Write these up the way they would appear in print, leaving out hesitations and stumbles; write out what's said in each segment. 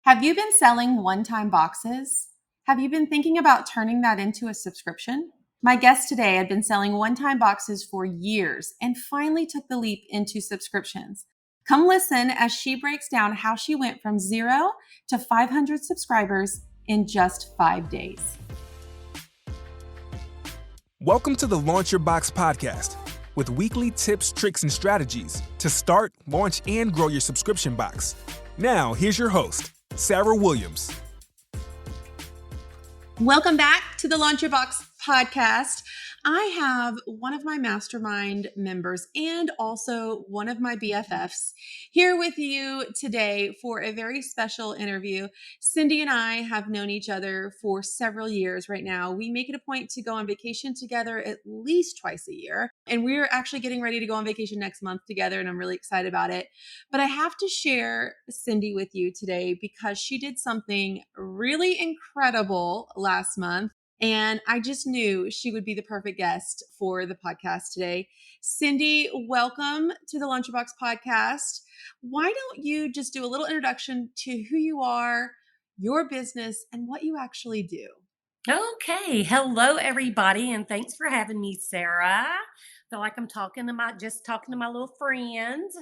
Have you been selling one-time boxes? Have you been thinking about turning that into a subscription? My guest today had been selling one-time boxes for years and finally took the leap into subscriptions. Come listen as she breaks down how she went from 0 to 500 subscribers in just 5 days. Welcome to the Launch Your Box podcast with weekly tips, tricks, and strategies to start, launch, and grow your subscription box. Now, here's your host, Sarah Williams. Welcome back to the Launch Your Box podcast. I have one of my Mastermind members and also one of my BFFs here with you today for a very special interview. Cindy and I have known each other for several years right now. We make it a point to go on vacation together at least twice a year. And we're actually getting ready to go on vacation next month together, and I'm really excited about it. But I have to share Cindy with you today because she did something really incredible last month. And I just knew she would be the perfect guest for the podcast today. Cindy, welcome to the Lunchbox podcast. Why don't you just do a little introduction to who you are, your business, and what you actually do? Okay. Hello, everybody, and thanks for having me, Sarah. Feel like I'm talking to my little friends.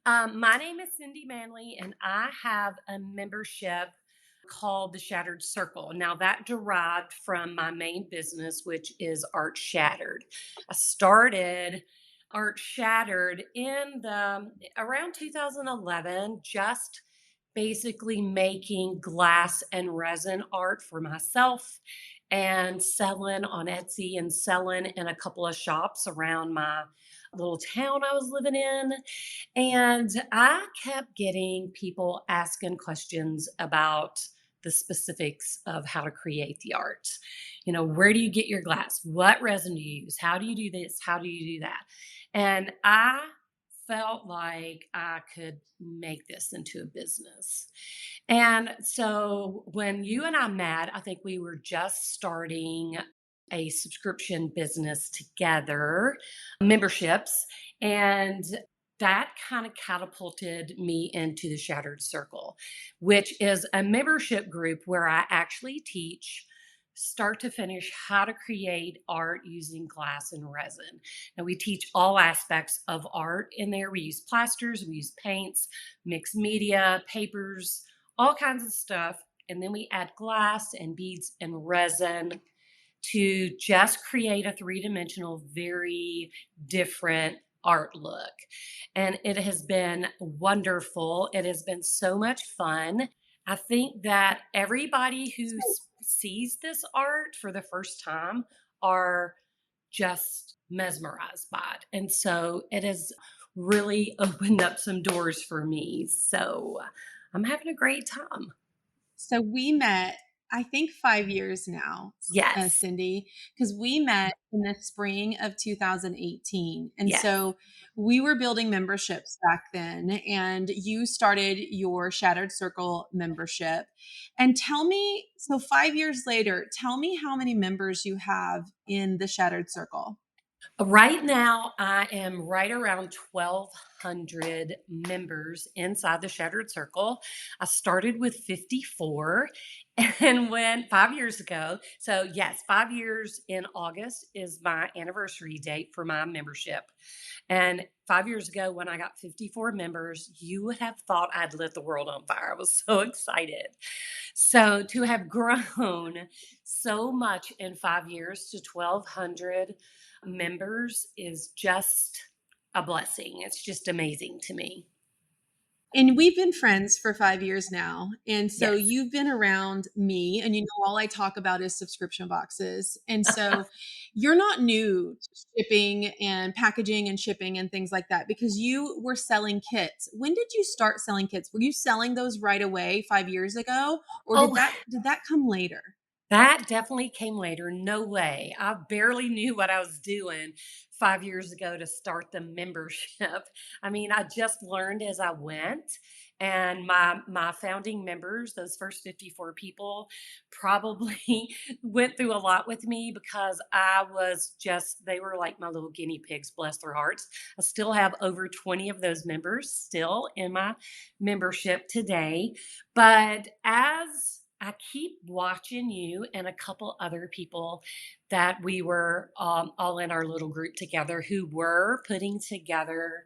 My name is Cindy Manley, and I have a membership called the Shattered Circle. Now, that derived from my main business, which is Art Shattered. I started Art Shattered in around 2011, just basically making glass and resin art for myself and selling on Etsy and selling in a couple of shops around my little town I was living in. And I kept getting people asking questions about the specifics of how to create the art. You know, where do you get your glass? What resin do you use? How do you do this? How do you do that? And I felt like I could make this into a business. And so when you and I met, I think we were just starting a subscription business together, memberships, and that kind of catapulted me into the Shattered Circle, which is a membership group where I actually teach start to finish how to create art using glass and resin. Now, we teach all aspects of art in there. We use plasters, we use paints, mixed media, papers, all kinds of stuff. And then we add glass and beads and resin to just create a three-dimensional, very different art look. And it has been wonderful. It has been so much fun. I think that everybody who sees this art for the first time are just mesmerized by it. And so it has really opened up some doors for me. So I'm having a great time. So we met, I think 5 years now, Yes. Cindy, because we met in the spring of 2018. And Yes. so we were building memberships back then, and you started your Shattered Circle membership. And tell me, so 5 years later, tell me how many members you have in the Shattered Circle. Right now, I am right around 1,200 members inside the Shattered Circle. I started with 54 and went 5 years ago. So, yes, 5 years in August is my anniversary date for my membership. And 5 years ago, when I got 54 members, you would have thought I'd lit the world on fire. I was so excited. So, to have grown so much in 5 years to 1,200 members is just a blessing. It's just amazing to me. And we've been friends for 5 years now. And so Yes. you've been around me, and you know, all I talk about is subscription boxes. And so you're not new to shipping and packaging and shipping and things like that because you were selling kits. When did you start selling kits? Were you selling those right away 5 years ago? Or Oh, did that come later? that definitely came later. No way. I barely knew what I was doing 5 years ago to start the membership. I mean, I just learned as I went. And my founding members, those first 54 people, probably went through a lot with me because I was just, they were like my little guinea pigs, bless their hearts. I still have over 20 of those members still in my membership today. But as I keep watching you and a couple other people that we were all in our little group together who were putting together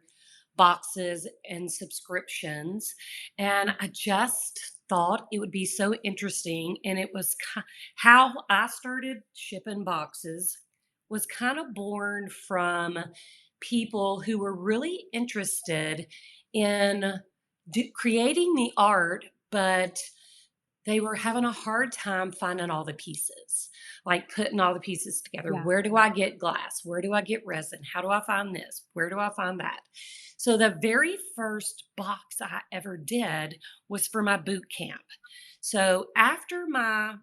boxes and subscriptions. And I just thought it would be so interesting. And it was how I started shipping boxes was kind of born from people who were really interested in creating the art, but they were having a hard time finding all the pieces, like putting all the pieces together. Yeah. Where do I get glass? Where do I get resin? How do I find this? Where do I find that? So the very first box I ever did was for my boot camp. So after my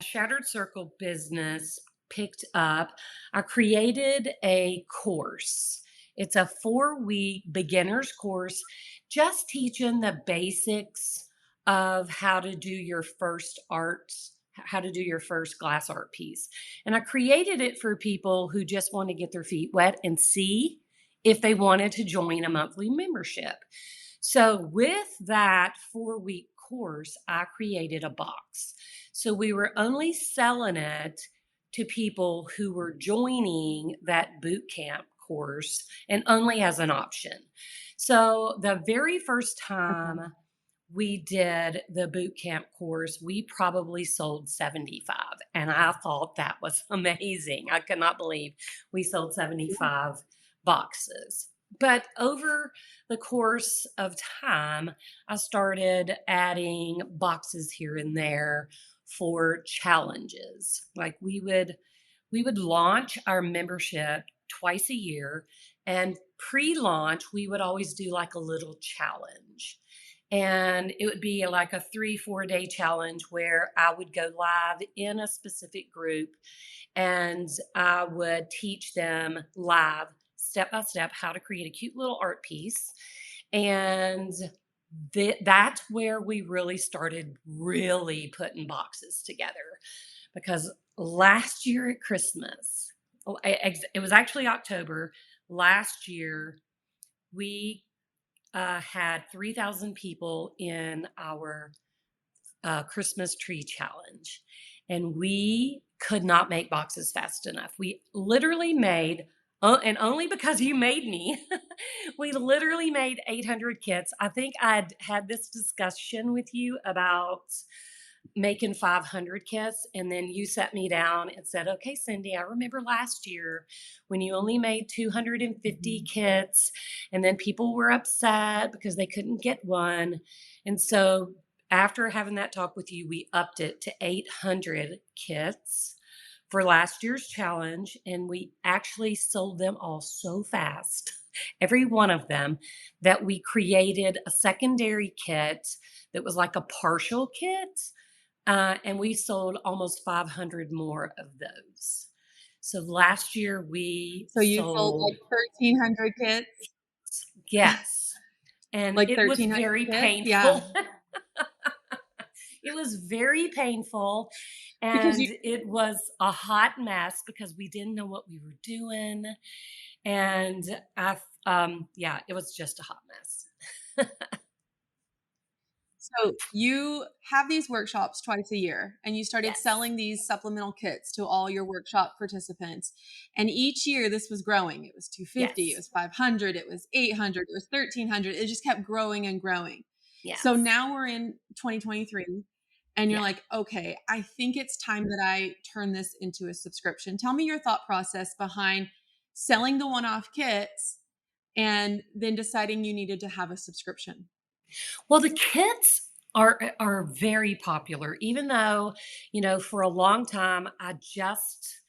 Shattered Circle business picked up, I created a course. It's a 4-week beginner's course, just teaching the basics of how to do your first how to do your first glass art piece. And I created it for people who just want to get their feet wet and see if they wanted to join a monthly membership. So with that 4-week course, I created a box. So we were only selling it to people who were joining that boot camp course and only as an option. So the very first Okay. time we did the boot camp course, we probably sold 75. And I thought that was amazing. I could not believe we sold 75 boxes. But over the course of time, I started adding boxes here and there for challenges. Like we would launch our membership twice a year, and pre-launch we would always do like a little challenge. And it would be like a 3-4 day challenge where I would go live in a specific group and I would teach them live, step by step, how to create a cute little art piece. And that's where we really started really putting boxes together, because last year at Christmas, it was actually October last year, we had 3,000 people in our Christmas tree challenge, and we could not make boxes fast enough. We literally made, and only because you made me, we literally made 800 kits. I think I'd had this discussion with you about making 500 kits, and then you set me down and said, okay, Cindy, I remember last year when you only made 250 kits, and then people were upset because they couldn't get one. And so after having that talk with you, we upped it to 800 kits for last year's challenge, and we actually sold them all so fast, every one of them, that we created a secondary kit that was like a partial kit, and we sold almost 500 more of those. So last year we So you sold sold, like 1,300 kits, yes, and like it was 1,300 very kits? Yeah. painful. It was very painful, Because and it was a hot mess because we didn't know what we were doing. And yeah, it was just a hot mess. you have these workshops twice a year, and you started Yes, selling these supplemental kits to all your workshop participants. And each year this was growing. It was 250, it yes, was 500, it was 800, it was 1,300. It just kept growing and growing. So yes, now we're in 2023 and you're yeah. like, okay, I think it's time that I turn this into a subscription. Tell me your thought process behind selling the one-off kits and then deciding you needed to have a subscription. Well, the kits are very popular, even though, for a long time I just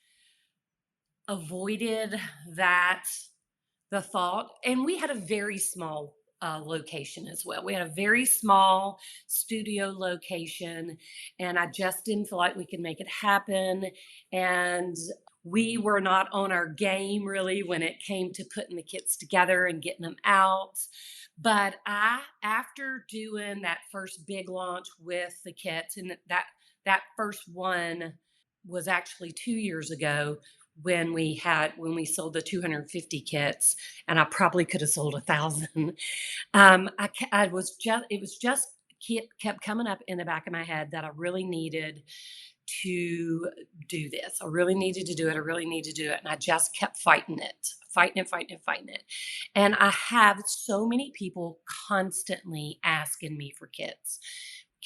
avoided that the thought. And we had a very small location as well. We had a very small studio location, and I just didn't feel like we could make it happen. And we were not on our game really when it came to putting the kits together and getting them out. But after doing that first big launch with the kits, and that first one was actually 2 years ago when we sold the 250 kits, and I probably could have sold 1,000. I was just it was just kept coming up in the back of my head that I really needed to do this. I really needed to do it. I really need to do it. And I just kept fighting it, fighting it, fighting it, fighting it. And I have so many people constantly asking me for kits.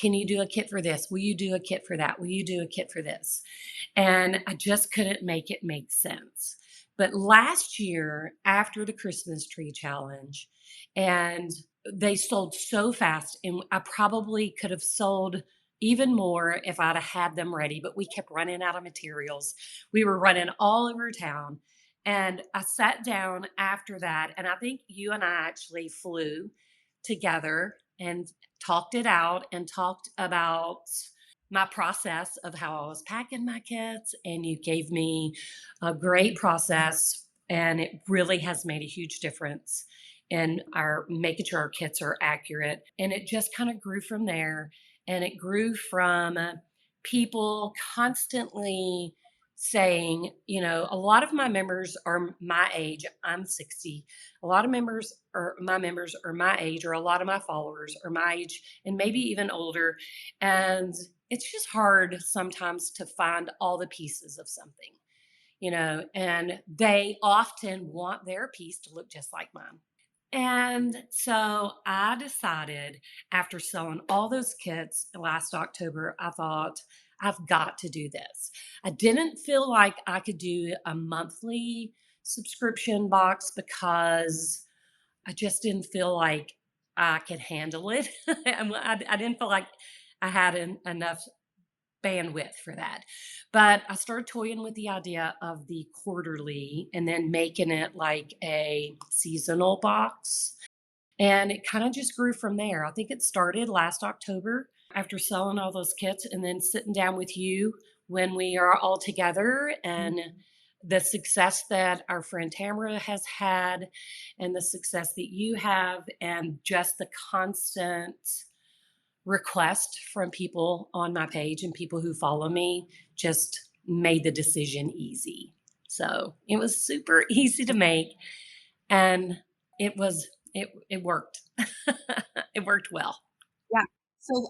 Can you do a kit for this? Will you do a kit for that? Will you do a kit for this? And I just couldn't make it make sense. But last year, after the Christmas tree challenge, and they sold so fast, and I probably could have sold even more if I'd have had them ready, but we kept running out of materials. We were running all over town. And I sat down after that, and I think you and I actually flew together and talked it out and talked about my process of how I was packing my kits. And you gave me a great process, and it really has made a huge difference in our making sure our kits are accurate. And it just kind of grew from there. And it grew from people constantly saying, a lot of my members are my age. I'm 60. A lot of my members are my age, or a lot of my followers are my age and maybe even older. And it's just hard sometimes to find all the pieces of something, and they often want their piece to look just like mine. And so I decided, after selling all those kits last October, I thought, I've got to do this. I didn't feel like I could do a monthly subscription box because I just didn't feel like I could handle it. I didn't feel like I had enough bandwidth for that. But I started toying with the idea of the quarterly and then making it like a seasonal box. And it kind of just grew from there. I think it started last October after selling all those kits and then sitting down with you when we are all together, and the success that our friend Tamara has had and the success that you have, and just the constant request from people on my page and people who follow me just made the decision easy. So it was super easy to make, and it worked. It worked well. Yeah. So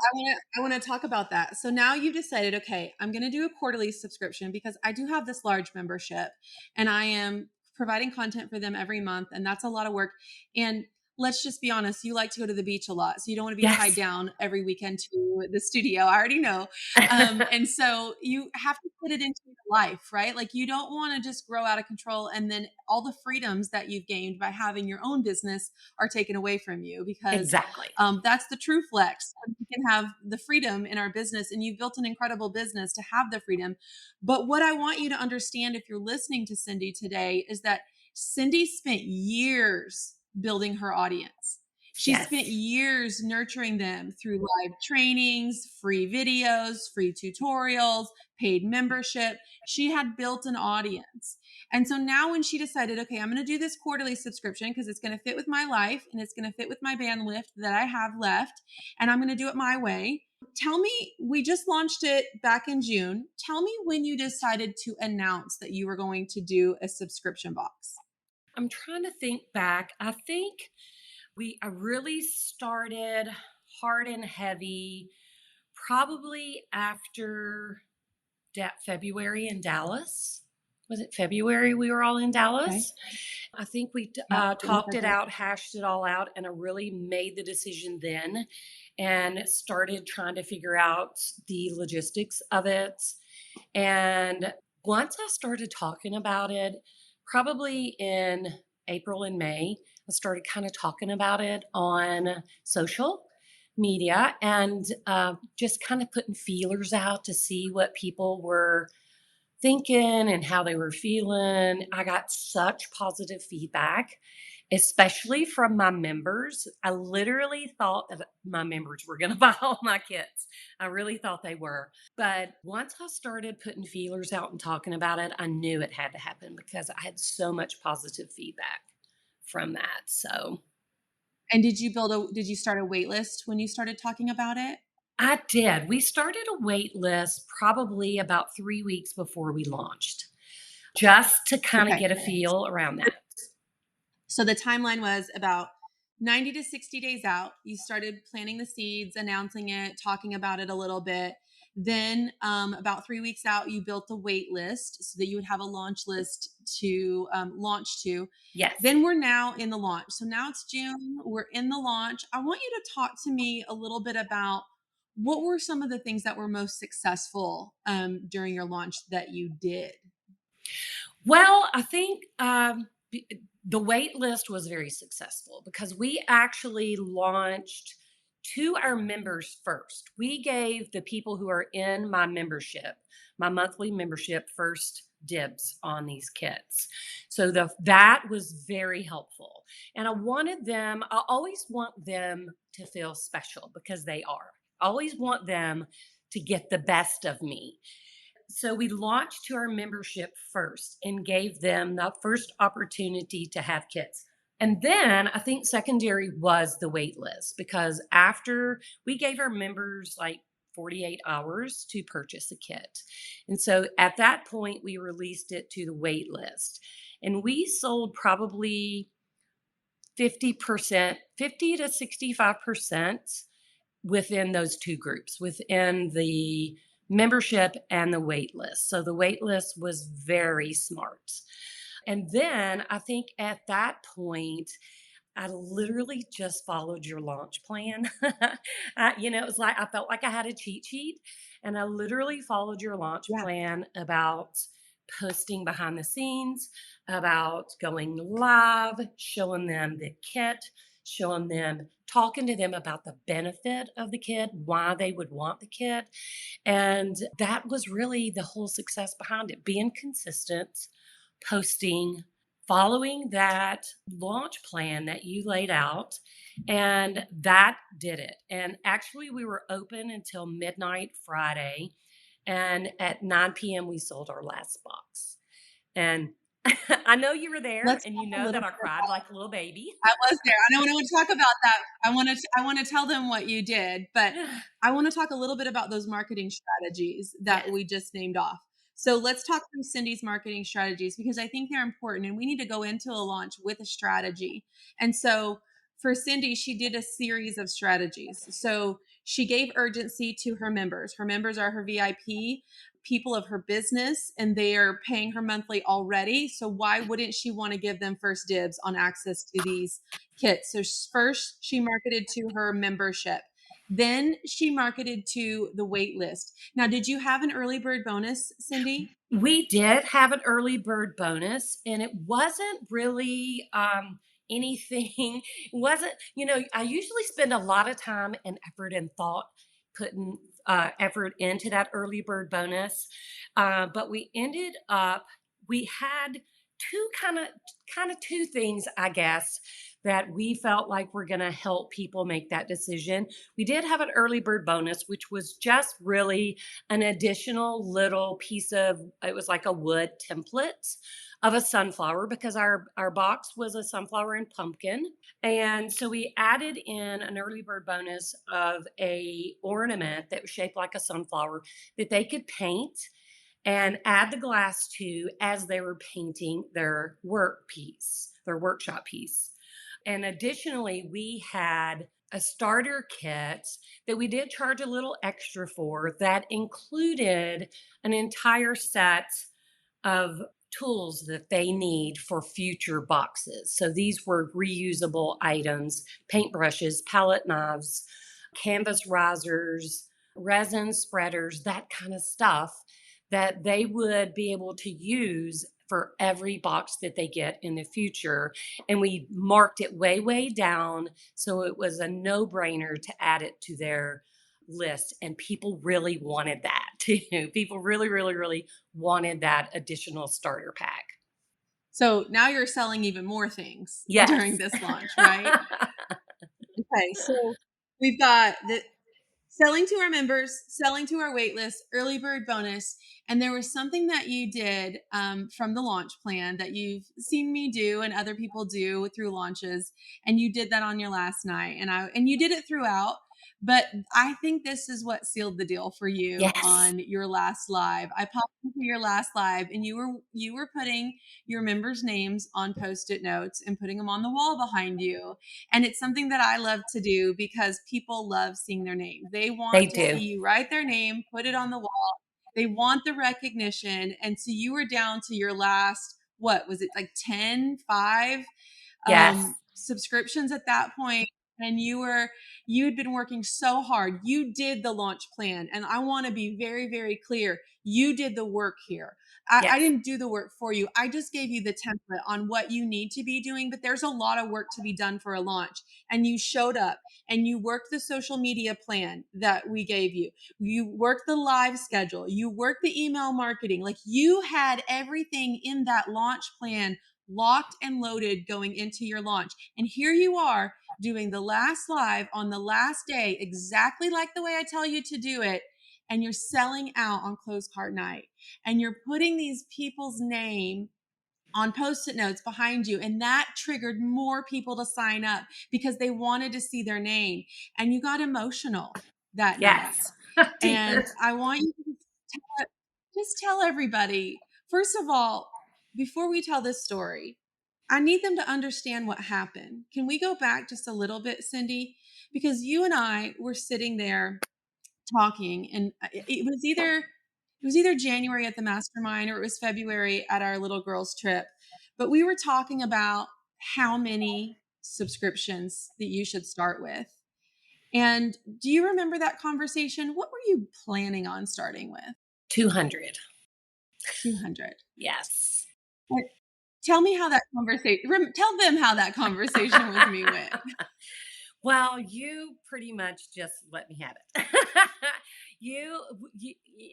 I want to talk about that. So now you've decided, okay, I'm going to do a quarterly subscription because I do have this large membership and I am providing content for them every month, and that's a lot of work. And let's just be honest, you like to go to the beach a lot, so you don't want to be tied Yes. down every weekend to the studio. I already know. And so you have to put it into your life, right? Like, you don't want to just grow out of control and then all the freedoms that you've gained by having your own business are taken away from you, because Exactly. that's the true flex. We can have the freedom in our business, and you've built an incredible business to have the freedom. But what I want you to understand, if you're listening to Cindy today, is that Cindy spent years building her audience. She spent Yes. years nurturing them through live trainings, free videos, free tutorials, paid membership. She had built an audience. And so now when she decided, okay, I'm going to do this quarterly subscription because it's going to fit with my life and it's going to fit with my bandwidth that I have left, and I'm going to do it my way. Tell me, we just launched it back in June. Tell me when you decided to announce that you were going to do a subscription box. I'm trying to think back. I think I really started hard and heavy probably after February in Dallas. Was it February we were all in Okay. Dallas? I think we Yeah. talked it out, hashed it all out, and I really made the decision then and started trying to figure out the logistics of it. And once I started talking about it, probably in April and May, I started kind of talking about it on social media, and just kind of putting feelers out to see what people were thinking and how they were feeling. I got such positive feedback. especially from my members. I literally thought that my members were going to buy all my kits. I really thought they were. But once I started putting feelers out and talking about it, I knew it had to happen because I had so much positive feedback from that. So And did you start a wait list when you started talking about it? I did. We started a wait list probably about 3 weeks before we launched, just to kind of Okay. get a feel around that. So the timeline was about 90 to 60 days out. You started planting the seeds, announcing it, talking about it a little bit. Then, about 3 weeks out, you built the wait list so that you would have a launch list to launch to. Yes. Then we're now in the launch. So now it's June. We're in the launch. I want you to talk to me a little bit about what were some of the things that were most successful during your launch that you did. Well, I think the wait list was very successful because we actually launched to our members first. We gave the people who are in my membership, my monthly membership, first dibs on these kits. So that was very helpful. And I always want them to feel special because they are. I always want them to get the best of me. So we launched to our membership first and gave them the first opportunity to have kits. And then I think secondary was the wait list because after we gave our members like 48 hours to purchase a kit. And so at that point, we released it to the wait list. And we sold probably 50%, 50 to 65% within those two groups, within the membership and the wait list. So the wait list was very smart. And then I think at that point, I literally just followed your launch plan. It was like I felt like I had a cheat sheet, and I literally followed your launch Yeah. plan about posting behind the scenes, about going live, showing them the kit, showing them, talking to them about the benefit of the kit, why they would want the kit. And that was really the whole success behind it, being consistent, posting, following that launch plan that you laid out. And that did it. And actually, we were open until midnight Friday. And at 9 p.m., we sold our last box. And I know you were there Let's and talk you a know little that I bit. cried like a little baby. I was there. I don't want to talk about that. I want to tell them what you did, but I want to talk a little bit about those marketing strategies that Yes. we just named off. So let's talk through Cindy's marketing strategies because I think they're important and we need to go into a launch with a strategy. And so for Cindy, she did a series of strategies. So she gave urgency to her members. Her members are her VIP people of her business and they are paying her monthly already. So why wouldn't she want to give them first dibs on access to these kits? So first she marketed to her membership. Then she marketed to the wait list. Now, did you have an early bird bonus, Cindy? We did have an early bird bonus, and it wasn't really anything. It wasn't, I usually spend a lot of time and effort and thought putting effort into that early bird bonus. But we had two kind of two things, I guess, that we felt like were going to help people make that decision. We did have an early bird bonus, which was just really an additional little piece of, it was like a wood template of a sunflower because our box was a sunflower and pumpkin. And so we added in an early bird bonus of a ornament that was shaped like a sunflower that they could paint and add the glass to as they were painting their workshop piece. And additionally, we had a starter kit that we did charge a little extra for that included an entire set of tools that they need for future boxes. So these were reusable items, paintbrushes, palette knives, canvas risers, resin spreaders, that kind of stuff that they would be able to use for every box that they get in the future. And we marked it way, way down. So it was a no brainer to add it to their list. And people really wanted that too. People really, really, really wanted that additional starter pack. So now you're selling even more things during Yes. this launch, right? Okay, so we've got the selling to our members, selling to our waitlist, early bird bonus, and there was something that you did from the launch plan that you've seen me do and other people do through launches, and you did that on your last night, and you did it throughout. But I think this is what sealed the deal for you Yes. on your last live. I popped into your last live, and you were putting your members' names on post-it notes and putting them on the wall behind you. And it's something that I love to do because people love seeing their name. They They want to do. see you write their name, put it on the wall. They want the recognition. And so you were down to your last, what was it, like 10, 5 Yes. subscriptions at that point, and you'd been working so hard. You did the launch plan, and I want to be very, very clear. You did the work here. I Yes. didn't do the work for you. I just gave you the template on what you need to be doing, but there's a lot of work to be done for a launch. And you showed up and you worked the social media plan that we gave you. You worked the live schedule. You worked the email marketing. Like, you had everything in that launch plan locked and loaded going into your launch. And here you are doing the last live on the last day, exactly like the way I tell you to do it. And you're selling out on close card night, and you're putting these people's name on post-it notes behind you. And that triggered more people to sign up because they wanted to see their name. And you got emotional that night. Yes. I And did. I want you to just tell everybody, first of all, before we tell this story, I need them to understand what happened. Can we go back just a little bit, Cindy? Because you and I were sitting there talking, and it was either January at the Mastermind, or it was February at our little girls trip. But we were talking about how many subscriptions that you should start with. And do you remember that conversation? What were you planning on starting with? 200. 200. Yes. Like, tell me how that conversation, tell them how that conversation with me went. Well, you pretty much just let me have it. you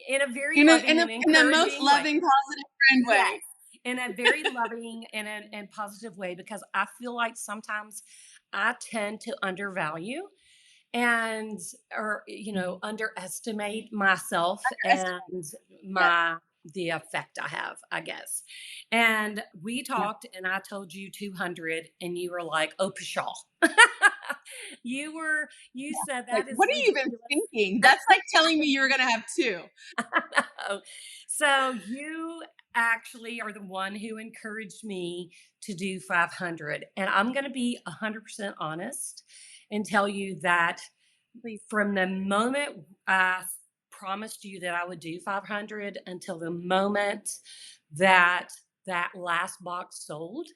in a very In, a, loving in, a, and in the most encouraging way. loving, positive friend Yes, way. in a very loving and positive way, because I feel like sometimes I tend to undervalue and or underestimate myself and Yes. my the effect I have, I guess. And we Yeah. talked and I told you 200 and you were like, oh pshaw. You said Like, that is what are you even ridiculous. thinking? That's like telling me you're going to have two. So you actually are the one who encouraged me to do 500. And I'm going to be 100% honest and tell you that Please. from the moment I promised you that I would do 500 until the moment that that last box sold,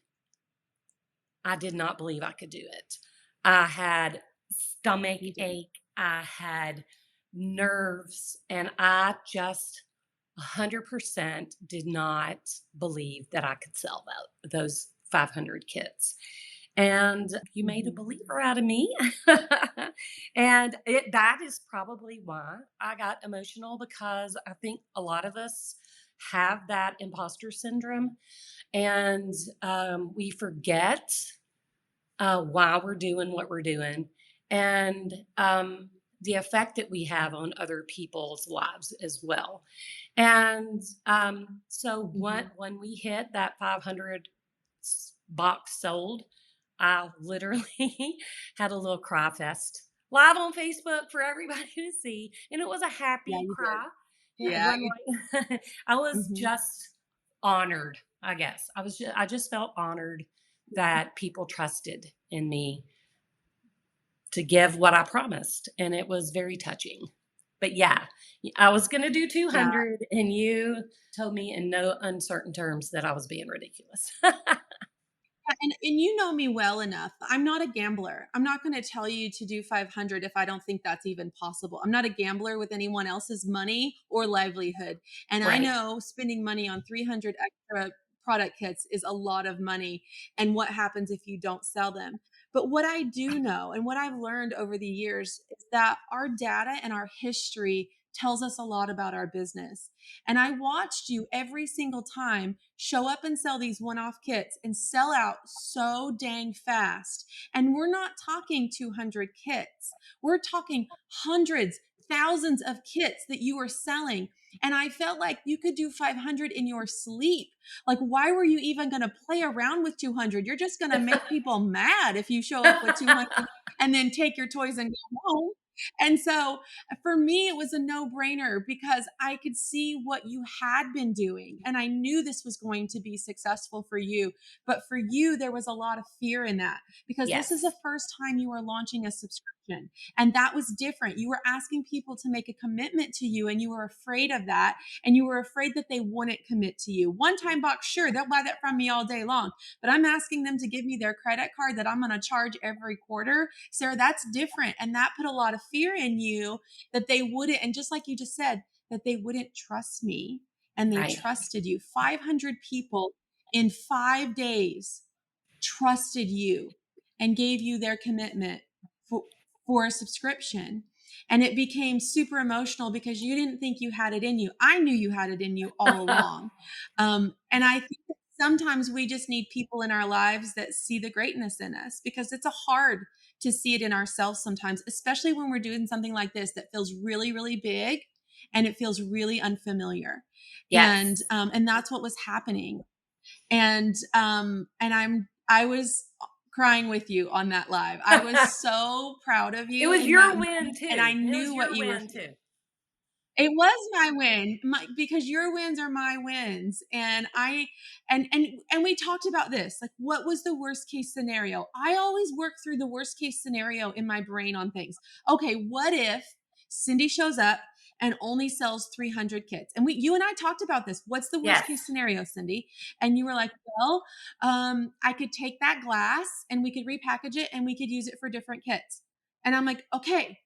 I did not believe I could do it. I had stomach You did. ache, I had nerves, and I just 100% did not believe that I could sell those 500 kits. And you made a Mhm. believer out of me. And that is probably why I got emotional, because I think a lot of us have that imposter syndrome, and we forget why we're doing what we're doing, and the effect that we have on other people's lives as well. And so Mhm. when we hit that 500 box sold, I literally had a little cry fest live on Facebook for everybody to see. And it was a Yeah, happy you did. cry. It Yeah. wasn't like I was Mhm. just honored, I guess. I just felt honored that people trusted in me to give what I promised. And it was very touching. But yeah, I was going to do Yeah. 200 and you told me in no uncertain terms that I was being ridiculous. And you know me well enough. I'm not a gambler. I'm not going to tell you to do 500 if I don't think that's even possible. I'm not a gambler with anyone else's money or livelihood. And I Right. know spending money on 300 extra product kits is a lot of money, and what happens if you don't sell them. But what I do know and what I've learned over the years is that our data and our history tells us a lot about our business. And I watched you every single time show up and sell these one-off kits and sell out so dang fast. And we're not talking 200 kits. We're talking hundreds, thousands of kits that you were selling. And I felt like you could do 500 in your sleep. Like, why were you even going to play around with 200? You're just going to make people mad if you show up with 200 and then take your toys and go home. And so for me, it was a no-brainer because I could see what you had been doing. And I knew this was going to be successful for you. But for you, there was a lot of fear in that because this is Yes. the first time you were launching a subscription. And that was different. You were asking people to make a commitment to you, and you were afraid of that. And you were afraid that they wouldn't commit to you. One-time box, sure, they'll buy that from me all day long. But I'm asking them to give me their credit card that I'm going to charge every quarter. Sarah, that's different. And that put a lot of fear in you that they wouldn't, and just like you just said, that they wouldn't trust me. And they Right. trusted you. 500 people in 5 days trusted you and gave you their commitment for a subscription. And it became super emotional because you didn't think you had it in you. I knew you had it in you all along. And I think that sometimes we just need people in our lives that see the greatness in us because it's hard to see it in ourselves sometimes, especially when we're doing something like this that feels really, really big and it feels really unfamiliar. Yes. And that's what was happening. I was crying with you on that live. I was so proud of It you was in that your win moment, and I too. It was knew what your you were win feeling. too. It was my win, because your wins are my wins. And we talked about this. Like, what was the worst case scenario? I always work through the worst case scenario in my brain on things. Okay, what if Cindy shows up and only sells 300 kits? And you and I talked about this. What's the worst Yes. case scenario, Cindy? And you were like, well, I could take that glass and we could repackage it and we could use it for different kits. And I'm like, okay,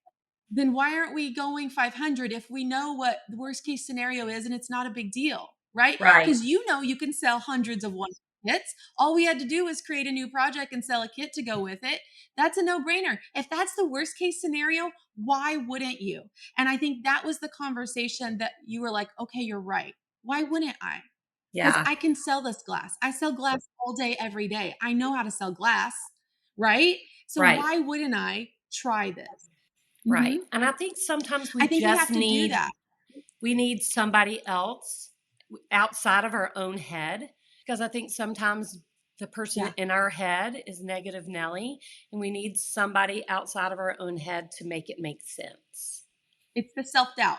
then why aren't we going 500 if we know what the worst case scenario is and it's not a big deal, right? Right. Because you can sell hundreds of one kits. All we had to do was create a new project and sell a kit to go with it. That's a no-brainer. If that's the worst case scenario, why wouldn't you? And I think that was the conversation that you were like, okay, you're right. Why wouldn't I? Because Yeah. I can sell this glass. I sell glass all day, every day. I know how to sell glass, right? So Right. why wouldn't I try this? Right. Mm-hmm. And I think sometimes I we think we just have to do need that. we need somebody else outside of our own head, because I think sometimes the person Yeah. in our head is negative Nelly, and we need somebody outside of our own head to make it make sense. It's the self-doubt.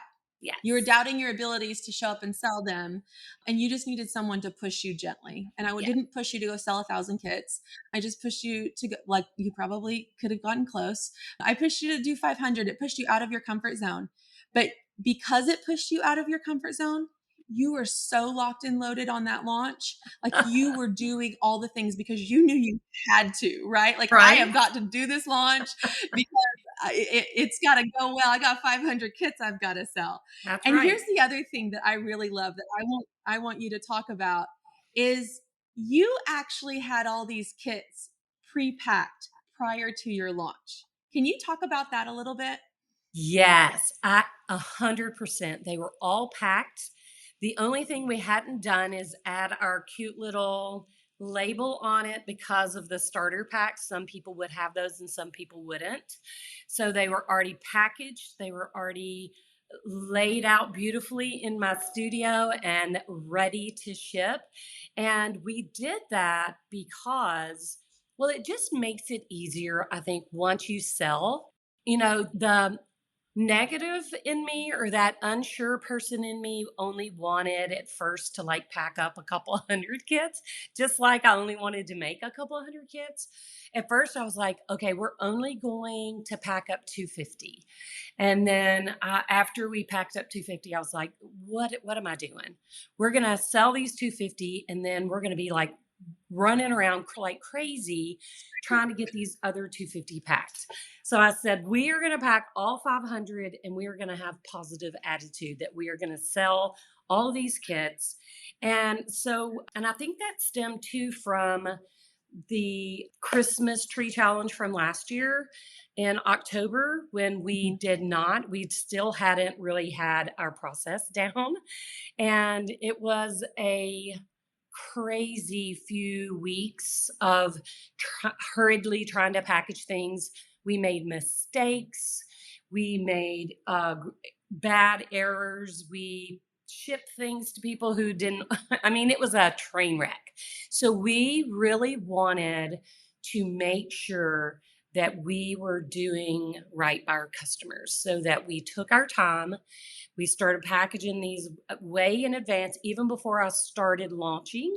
You were Yes. doubting your abilities to show up and sell them, and you just needed someone to push you gently. And I Yeah. didn't push you to go sell 1,000 kits. I just pushed you to go, like, you probably could have gotten close. I pushed you to do 500. It pushed you out of your comfort zone. But because it pushed you out of your comfort zone, you were so locked and loaded on that launch. Like, you were doing all the things because you knew you had to, right? Like, I Right. have got to do this launch because it's got to go well. I got 500 kits I've got to sell. That's And right. here's the other thing that I really love that I want you to talk about is you actually had all these kits pre-packed prior to your launch. Can you talk about that a little bit? Yes, 100%. They were all packed. The only thing we hadn't done is add our cute little label on it because of the starter packs. Some people would have those and some people wouldn't. So they were already packaged. They were already laid out beautifully in my studio and ready to ship. And we did that because, well, it just makes it easier, I think, once you sell. The negative in me, or that unsure person in me, only wanted at first to like pack up a couple hundred kits, just like I only wanted to make a couple hundred kits. At first I was like, okay, we're only going to pack up 250. And then after we packed up 250, I was like, what am I doing? We're going to sell these 250 and then we're going to be like running around like crazy trying to get these other 250 packed. So I said, we are going to pack all 500 and we are going to have positive attitude that we are going to sell all these kits. And I think that stemmed too from the Christmas tree challenge from last year. in October when Mhm. we still hadn't really had our process down. And it was a crazy few weeks of hurriedly trying to package things. We made mistakes. We made bad errors. We shipped things to people who didn't. I mean, it was a train wreck. So we really wanted to make sure that we were doing right by our customers so that we took our time. We started packaging these way in advance, even before I started launching.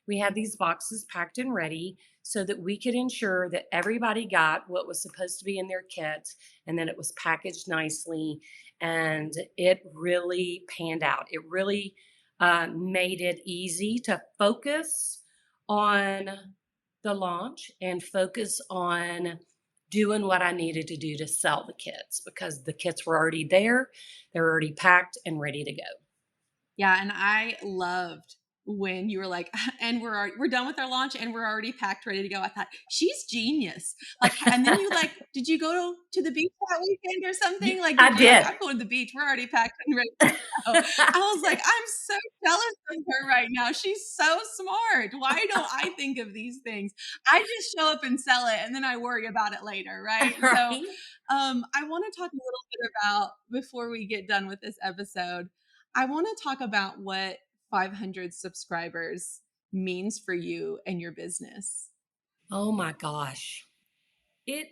We had these boxes packed and ready so that we could ensure that everybody got what was supposed to be in their kit and that it was packaged nicely. And it really panned out. It really made it easy to focus on the launch and focus on doing what I needed to do to sell the kits because the kits were already there. They're already packed and ready to go. Yeah, and I loved when you were like, "And we're done with our launch, and we're already packed, ready to go." I thought, "She's genius." Like, and then you like, did you go to the beach that weekend or something? Like, I you're like, did. "I'm going to the beach. We're already packed and ready to go." I I was like, did. "I'm so jealous of her right now. She's so smart. Why don't I think of these things? I just show up and sell it, and then I worry about it later, right?" So, Right. I want to talk a little bit about before we get done with this episode. I want to talk about what 500 subscribers means for you and your business. Oh my gosh. It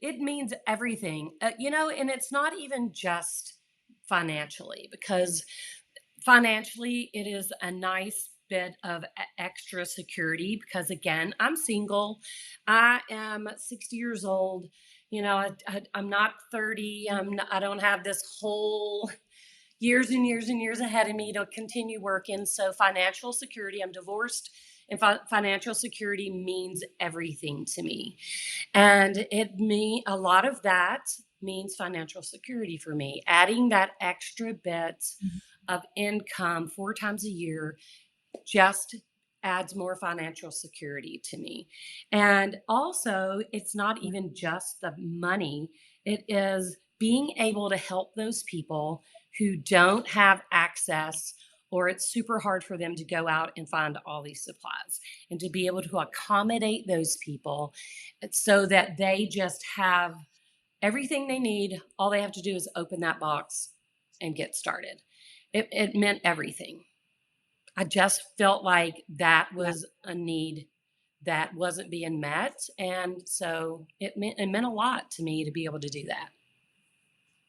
it means everything. And it's not even just financially because financially it is a nice bit of extra security because again, I'm single. I am 60 years old. I'm not 30. I don't have this whole years and years and years ahead of me to continue working. So financial security, I'm divorced, and financial security means everything to me. And a lot of that means financial security for me. Adding that extra bit Mhm. of income 4 times a year just adds more financial security to me. And also, it's not even just the money, it is being able to help those people who don't have access or it's super hard for them to go out and find all these supplies and to be able to accommodate those people so that they just have everything they need. All they have to do is open that box and get started. It meant everything. I just felt like that Yeah. was a need that wasn't being met. And so it meant a lot to me to be able to do that.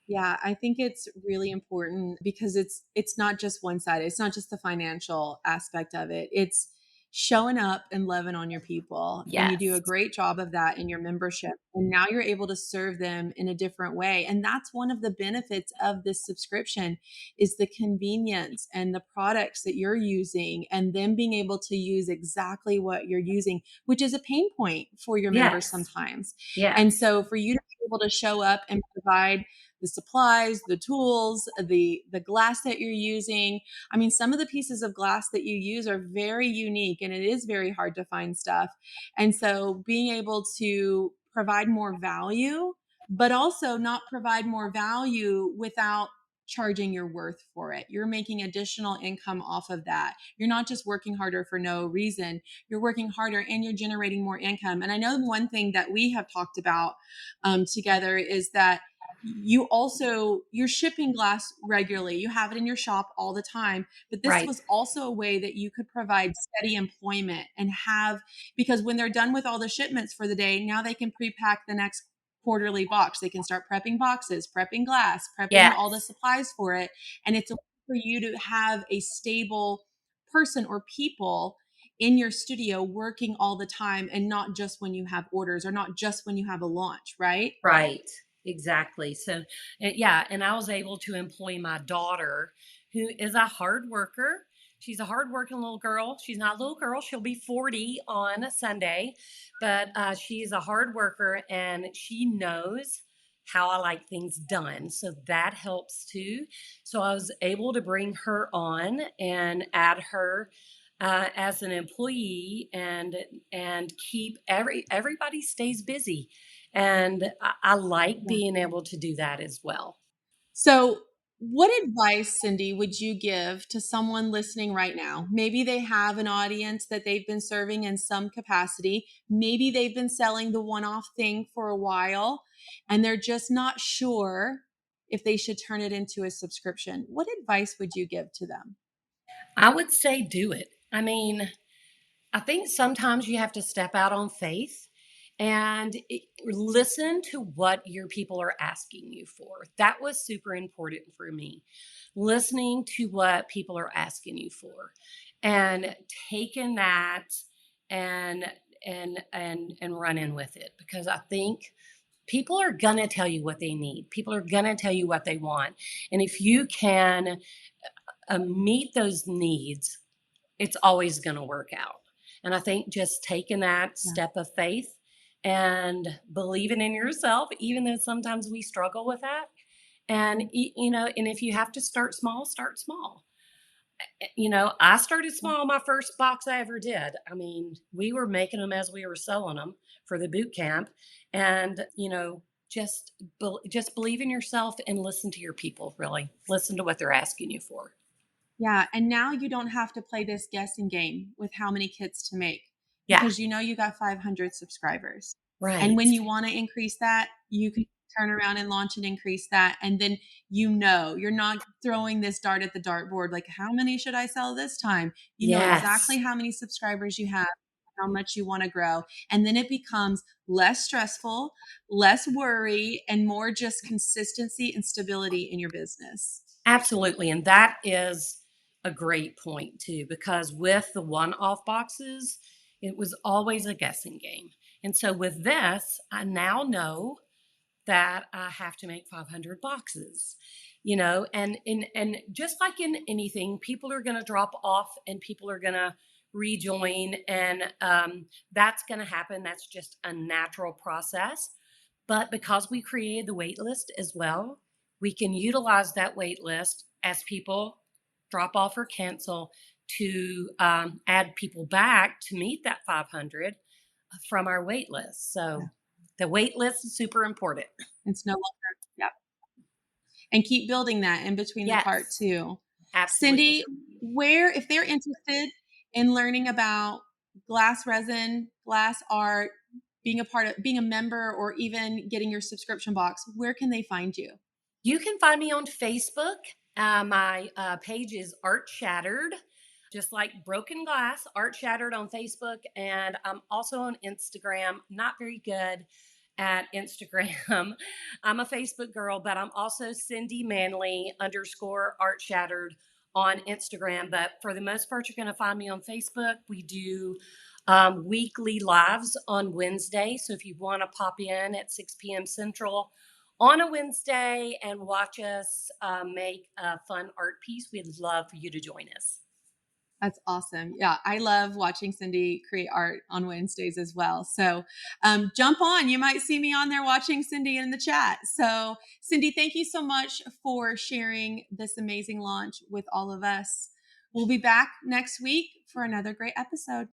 Yeah, I think it's really important because it's not just one side. It's not just the financial aspect of it. It's showing up and loving on your people. And you do a Yes. great job of that in your membership. And now you're able to serve them in a different way. And that's one of the benefits of this subscription is the convenience and the products that you're using and them being able to use exactly what you're using, which is a pain point for your members Yes. sometimes. And Yes. so for you to be able to show up and provide the supplies, the tools, the glass that you're using. I mean, some of the pieces of glass that you use are very unique and it is very hard to find stuff. And so being able to provide more value, but also not provide more value without charging your worth for it. You're making additional income off of that. You're not just working harder for no reason. You're working harder and you're generating more income. And I know one thing that we have talked about together is that you're shipping glass regularly. You have it in your shop all the time, but this Right. was also a way that you could provide steady employment and have, because when they're done with all the shipments for the day, now they can pre-pack the next quarterly box. They can start prepping boxes, prepping glass, prepping all the Yes. supplies for it. And it's a way for you to have a stable person or people in your studio working all the time and not just when you have orders or not just when you have a launch, right? Right. Exactly. So, yeah. And I was able to employ my daughter, who is a hard worker. She's a hardworking little girl. She's not a little girl. She'll be 40 on Sunday, but she's a hard worker and she knows how I like things done. So that helps too. So I was able to bring her on and add her as an employee and keep everybody stays busy And I like Yeah. being able to do that as well. So, what advice, Cindy, would you give to someone listening right now? Maybe they have an audience that they've been serving in some capacity. Maybe they've been selling the one off thing for a while and they're just not sure if they should turn it into a subscription. What advice would you give to them? I would say do it. I mean, I think sometimes you have to step out on faith and listen to what your people are asking you for. That was super important for me. Listening to what people are asking you for and taking that and and running with it, because I think people are going to tell you what they need. People are going to tell you what they want. And if you can meet those needs, it's always going to work out. And I think just taking that Yeah. step of faith and believing in yourself, even though sometimes we struggle with that. And, and if you have to start small, start small. I started small. My first box I ever did. I mean, we were making them as we were selling them for the boot camp. And, just believe in yourself and listen to your people, really. Listen to what they're asking you for. Yeah, and now you don't have to play this guessing game with how many kits to make Yeah, because you know you got 500 subscribers. And right. when you want to increase that, you can turn around and launch and increase that. And then you're not throwing this dart at the dartboard like, how many should I sell this time? You know exactly Yes. how many subscribers you have, how much you want to grow. And then it becomes less stressful, less worry, and more just consistency and stability in your business. Absolutely. And that is a great point, too, because with the one off boxes, it was always a guessing game. And so with this, I now know that I have to make 500 boxes, and just like in anything, people are going to drop off and people are going to rejoin, and that's going to happen. That's just a natural process. But because we created the wait list as well, we can utilize that wait list as people drop off or cancel to add people back to meet that 500 from our wait list. Yeah. So the wait list is super important. It's no longer, yeah. And keep building that in between the cart Yes, too. absolutely. Cindy, where, if they're interested in learning about glass resin, glass art, being a member, or even getting your subscription box, where can they find you? You can find me on Facebook. My page is Art Shattered, just like Broken Glass, Art Shattered on Facebook. And I'm also on Instagram, not very good at Instagram. I'm a Facebook girl, but I'm also Cindy Manley underscore Art Shattered on Instagram. But for the most part, you're going to find me on Facebook. We do weekly lives on Wednesday. So if you want to pop in at 6 p.m. Central on a Wednesday and watch us make a fun art piece, we'd love for you to join us. That's awesome. Yeah, I love watching Cindy create art on Wednesdays as well. So jump on. You might see me on there watching Cindy in the chat. So, Cindy, thank you so much for sharing this amazing launch with all of us. We'll be back next week for another great episode.